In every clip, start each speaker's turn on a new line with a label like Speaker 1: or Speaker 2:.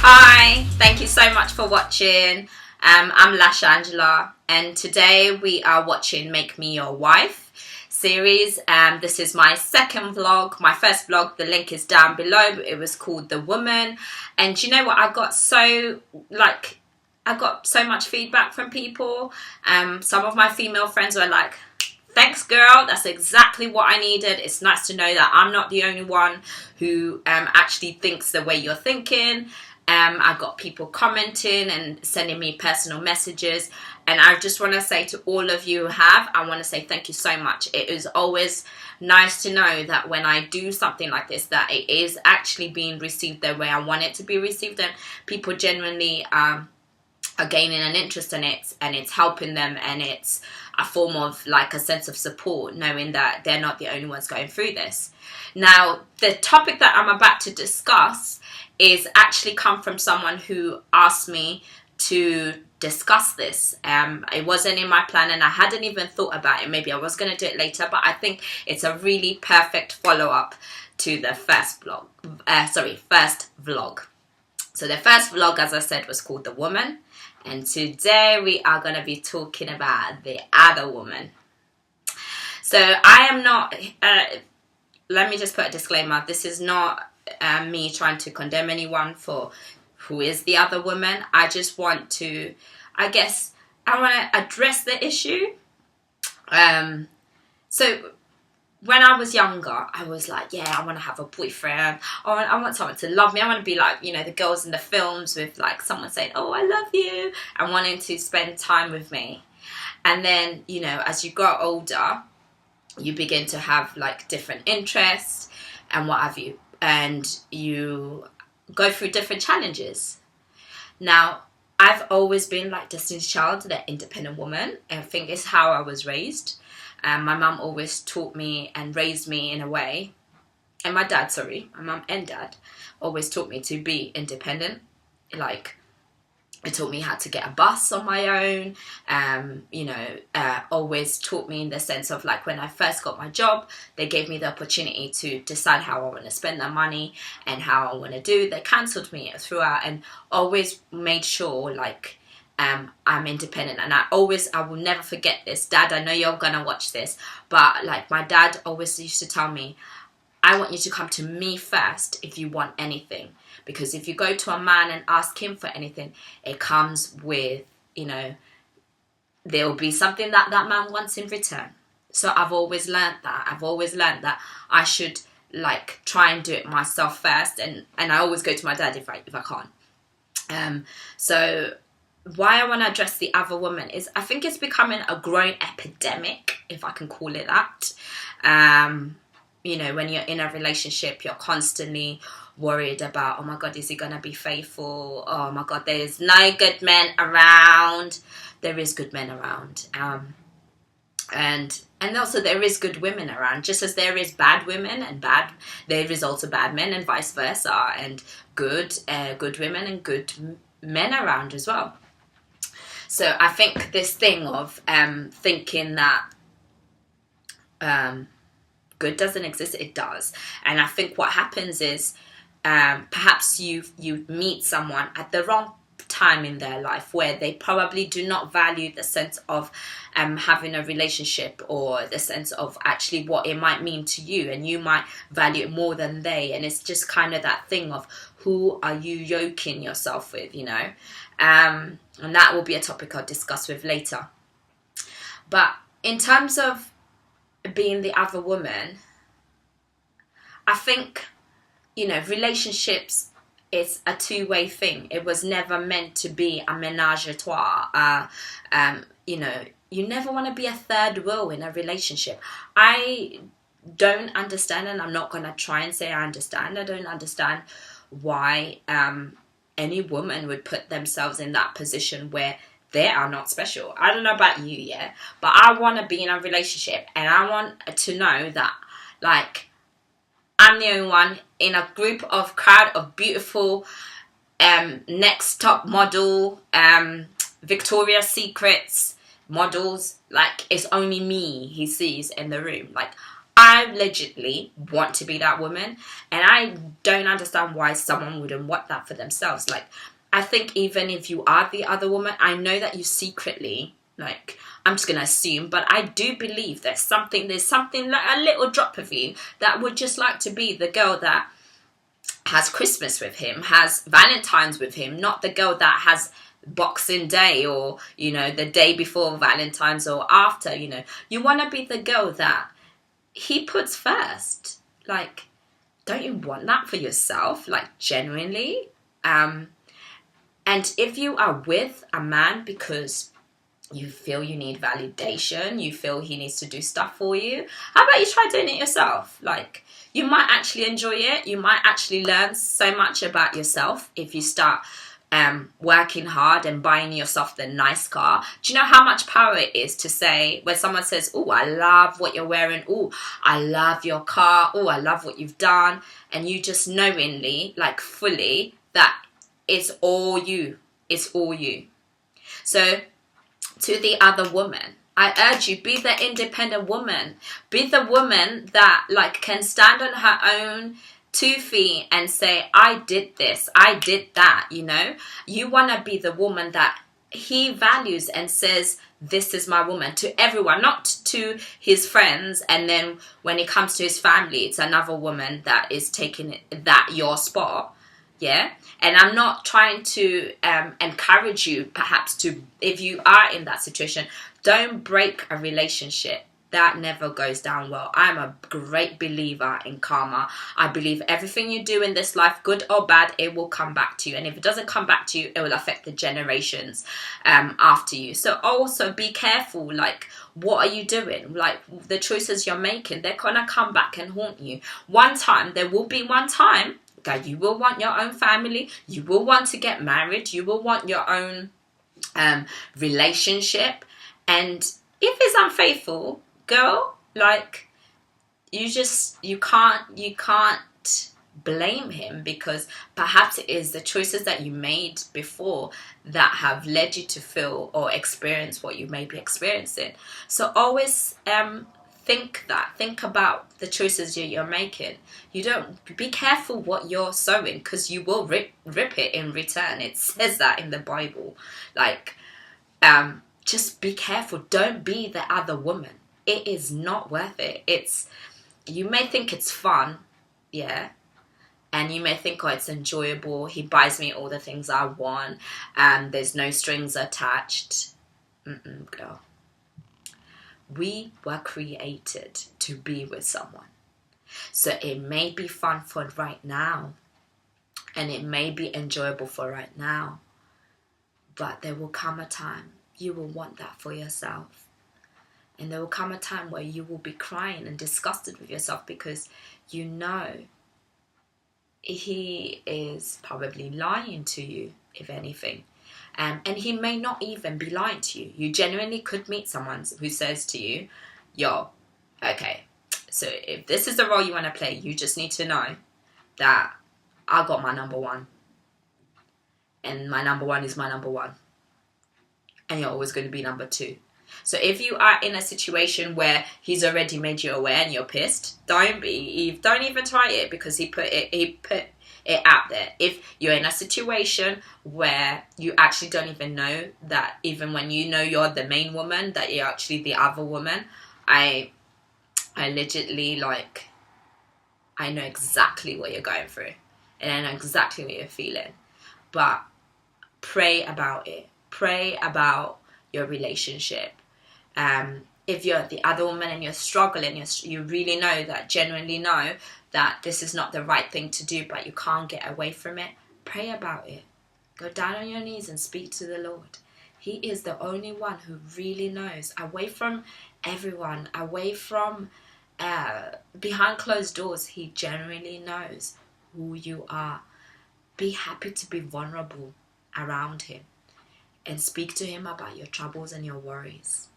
Speaker 1: Hi, thank you so much for watching. I'm Lash Angela, and today we are watching Make Me Your Wife series. This is my second vlog. My first vlog, the link is down below. It was called The Woman, and you know what? I got so much feedback from people. Some of my female friends were like, "Thanks, girl. That's exactly what I needed. It's nice to know that I'm not the only one who actually thinks the way you're thinking." I got people commenting and sending me personal messages, and I just want to say to all of you who have, I want to say thank you so much. It is always nice to know that when I do something like this, that it is actually being received the way I want it to be received, and people genuinely are gaining an interest in it, and it's helping them, and it's a form of like a sense of support, knowing that they're not the only ones going through this. Now, the topic that I'm about to discuss is actually come from someone who asked me to discuss this. It wasn't in my plan, and I hadn't even thought about it. Maybe I was going to do it later, but I think it's a really perfect follow-up to the first vlog. So the first vlog, as I said, was called The Woman, and today we are going to be talking about the other woman. So I am not, let me just put a disclaimer, this is not me trying to condemn anyone for who is the other woman. I just want to, I want to address the issue. So when I was younger, I was like, yeah, I want to have a boyfriend. I want someone to love me. I want to be like, you know, the girls in the films with like someone saying, oh, I love you, and wanting to spend time with me. And then, you know, as you grow older, you begin to have like different interests and what have you. And you go through different challenges. Now, I've always been like Destiny's Child, the independent woman. I think it's how I was raised. My mum always taught me and raised me in a way, and my mum and dad always taught me to be independent. Like, it taught me how to get a bus on my own, always taught me in the sense of like when I first got my job, they gave me the opportunity to decide how I want to spend the money and how I want to do. They cancelled me throughout and always made sure like I'm independent. And I will never forget this. Dad, I know you're going to watch this, but like my dad always used to tell me, I want you to come to me first if you want anything. Because if you go to a man and ask him for anything, it comes with, you know, there will be something that that man wants in return. So I've always learned that. I've always learned that I should like try and do it myself first. And I always go to my dad if I can't. So why I want to address the other woman is I think it's becoming a growing epidemic, if I can call it that. You know, when you're in a relationship, you're constantly worried about, oh my God, is he going to be faithful? Oh my God, there's no good men around. There is good men around. And also there is good women around. Just as there is bad women and there is also bad men and vice versa. And good women and good men around as well. So I think this thing of thinking that good doesn't exist, it does. And I think what happens is perhaps you meet someone at the wrong time in their life where they probably do not value the sense of having a relationship or the sense of actually what it might mean to you, and you might value it more than they. And it's just kind of that thing of who are you yoking yourself with, you know. And that will be a topic I'll discuss with later. But in terms of being the other woman, I think, you know, relationships is a two-way thing. It was never meant to be a menage a trois. You know, you never want to be a third wheel in a relationship. I don't understand, and I'm not going to try and say I understand. I don't understand why any woman would put themselves in that position where they are not special. I don't know about you, yeah, but I want to be in a relationship, and I want to know that, like, I'm the only one in a crowd of beautiful, next top model, Victoria's Secrets models. Like, it's only me he sees in the room. Like, I legitimately want to be that woman, and I don't understand why someone wouldn't want that for themselves. Like, I think even if you are the other woman, I know that you secretly, like, I'm just gonna assume, but I do believe there's something like a little drop of you that would just like to be the girl that has Christmas with him, has Valentine's with him, not the girl that has Boxing Day or, you know, the day before Valentine's or after. You know, you want to be the girl that he puts first. Like, don't you want that for yourself? Like, genuinely? And if you are with a man because you feel you need validation, you feel he needs to do stuff for you, how about you try doing it yourself? Like, you might actually enjoy it. You might actually learn so much about yourself if you start working hard and buying yourself the nice car. Do you know how much power it is to say, when someone says, oh, I love what you're wearing, oh, I love your car, oh, I love what you've done, and you just knowingly, like fully, that it's all you. It's all you. So, to the other woman, I urge you, be the independent woman. Be the woman that, like, can stand on her own 2 feet and say, I did this, I did that, you know. You want to be the woman that he values and says, this is my woman, to everyone, not to his friends. And then when it comes to his family, it's another woman that is taking that your spot. Yeah. And I'm not trying to encourage you, perhaps, to, if you are in that situation, don't break a relationship. That never goes down well. I'm a great believer in karma. I believe everything you do in this life, good or bad, it will come back to you. And if it doesn't come back to you, it will affect the generations after you. So also be careful, like, what are you doing? Like, the choices you're making, they're going to come back and haunt you. There will be one time that you will want your own family. You will want to get married. You will want your own relationship. And if it's unfaithful, girl, like, you can't blame him, because perhaps it is the choices that you made before that have led you to feel or experience what you may be experiencing. So always think about the choices you're making. You don't, be careful what you're sowing, because you will rip it in return. It says that in the Bible. Like, just be careful. Don't be the other woman. It is not worth it. You may think it's fun, yeah, and you may think, oh, it's enjoyable. He buys me all the things I want, and there's no strings attached. Girl. We were created to be with someone. So it may be fun for right now, and it may be enjoyable for right now, but there will come a time you will want that for yourself. And there will come a time where you will be crying and disgusted with yourself, because you know he is probably lying to you, if anything. And he may not even be lying to you. You genuinely could meet someone who says to you, yo, okay, so if this is the role you want to play, you just need to know that I got my number one. And my number one is my number one. And you're always going to be number two. So if you are in a situation where he's already made you aware and you're pissed, don't even try it, because he put it out there. If you're in a situation where you actually don't even know that, even when you know you're the main woman, that you're actually the other woman, I legitimately, like, I know exactly what you're going through, and I know exactly what you're feeling. But pray about it. Pray about your relationship. If you're the other woman and you're struggling, you really know that, genuinely know that this is not the right thing to do, but you can't get away from it, pray about it. Go down on your knees and speak to the Lord. He is the only one who really knows. Away from everyone, away from behind closed doors, he genuinely knows who you are. Be happy to be vulnerable around him and speak to him about your troubles and your worries.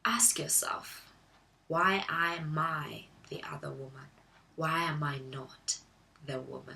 Speaker 1: Ask yourself, why am I the other woman? Why am I not the woman?